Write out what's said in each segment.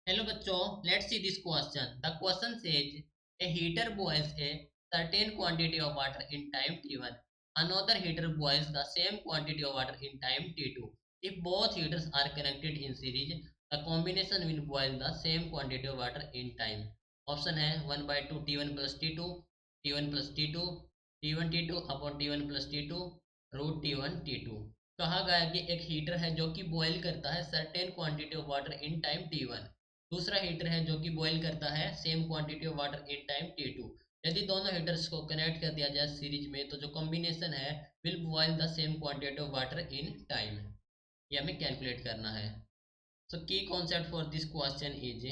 Hello bachcho, let's see this question. The question says a heater boils a certain quantity of water in time t1. Another heater boils the same quantity of water in time t2. If both heaters are connected in series, the combination will boil the same quantity of water in time. Option है 1/2 t1 plus t2, t1 plus t2, t1 t2 upon t1 plus t2, root t1 t2. कहा गया कि एक heater है जो कि boil करता है certain quantity of water in time t1। दूसरा हीटर है जो कि बॉईल करता है same quantity of water in time t2। यदि दोनों हीटर्स को कनेक्ट कर दिया जाए सीरीज में तो जो कॉम्बिनेशन है will boil the same quantity of water in time. ये हमें कैलकुलेट करना है। So key concept for this question is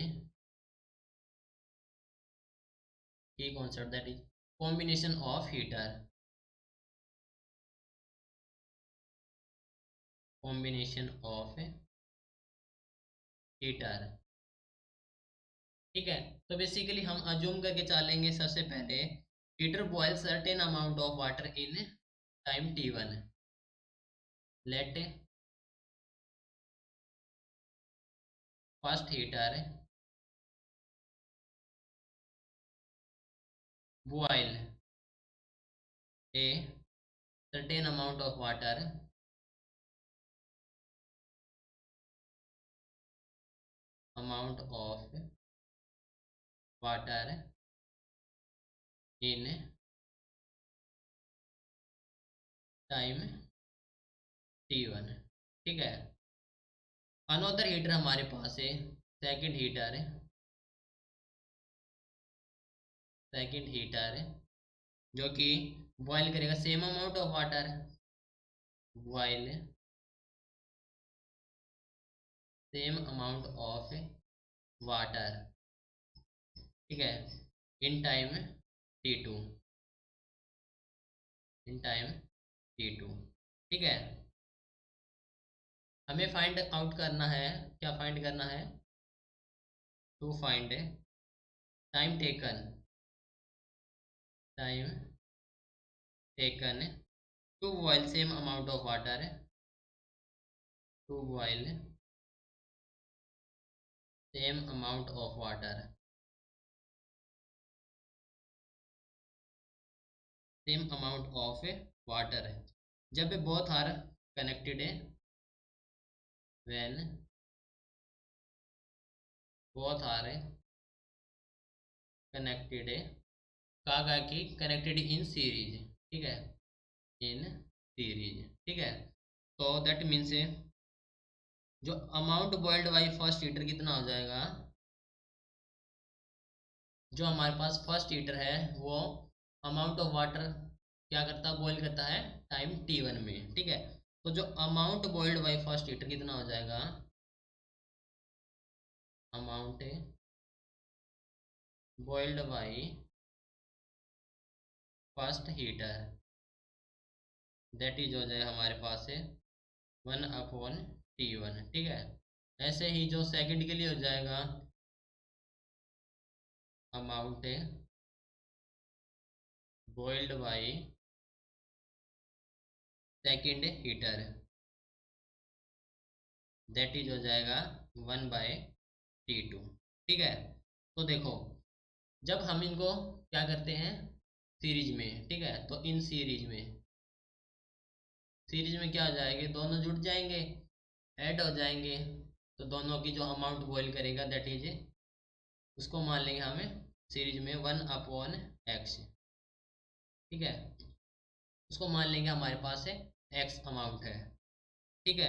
key concept that is combination of heater, combination of heater. ठीक है, तो बेसिकली हम अज्यूम करके चलेंगे। सबसे पहले heater boil certain amount of water in time t1। Let first heater boil a certain amount of water in time t1। ठीक है, अनदर हीटर हमारे पास है सेकंड हीटर है, सेकंड हीटर जो कि बॉयल करेगा same amount of water, boil same amount of water. ठीक है, in time t2, in time t2। ठीक है, हमें फाइंड आउट करना है, क्या फाइंड करना है? To find time taken, time taken to boil same amount of water, to boil same amount of water, same amount of water है जब बोथ आर कनेक्टेड है, व्हेन बोथ आर कनेक्टेड है, कहा गया कि कनेक्टेड इन सीरीज। ठीक है, in series. ठीक है, तो दैट मीन्स जो amount boiled by first heater कितना हो जाएगा, जो हमारे पास फर्स्ट हीटर है वो अमाउंट ऑफ वाटर क्या करता है, बॉईल करता है टाइम t1 में। ठीक है, तो जो amount boiled by first heater कितना हो जाएगा, amount boiled by first heater that is हो जाए हमारे पास है 1/t1। ठीक है, ऐसे ही जो सेकंड के लिए हो जाएगा amount boiled by second heater that is हो जाएगा 1/t2। ठीक है, तो देखो जब हम इनको क्या करते हैं सीरीज में, ठीक है, तो इन सीरीज में, सीरीज में क्या हो जाएंगे, दोनों जुड़ जाएंगे, ऐड हो जाएंगे। तो दोनों की जो अमाउंट बॉइल करेगा दैट इज उसको मान लेंगे हमें सीरीज में 1/x। ठीक है, उसको मान लेंगे हमारे पास है x अमाउंट है। ठीक है,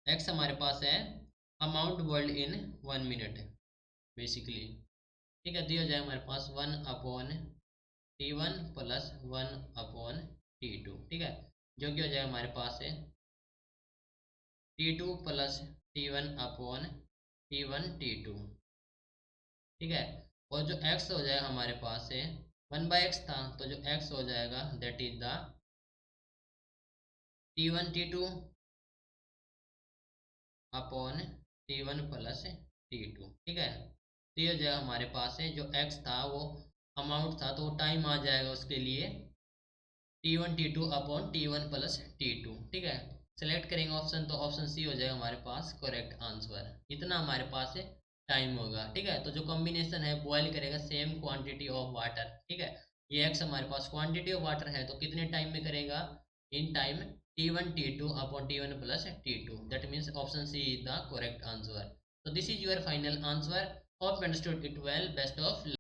x हमारे पास है amount boiled in 1 minute basically. ठीक है, दिया जाए हमारे पास 1/t1 प्लस 1/t2। ठीक है, जो कि हो जाए हमारे पास है t2 प्लस t1/t1 t2। ठीक है, और जो x हो जाए हमारे पास है 1/x था, तो जो x हो जाएगा that is the t1 t2 upon t1 plus t2। ठीक है, तो ये जो हमारे पास है जो x था वो अमाउंट था तो वो टाइम आ जाएगा उसके लिए t1 t2 upon t1 plus t2। ठीक है, सेलेक्ट करेंगे ऑप्शन तो ऑप्शन सी हो जाएगा हमारे पास करेक्ट आंसर। इतना हमारे पास है टाइम होगा, ठीक है। तो जो कॉम्बिनेशन है बॉयल करेगा सेम क्वांटिटी ऑफ वाटर, ठीक है। ये एक्स हमारे पास क्वांटिटी ऑफ वाटर है, तो कितने टाइम में करेगा, in time T1 T2 upon T1 plus T2, that means option C is the correct answer. So this is your final answer. Hope you understood it well. Best of luck.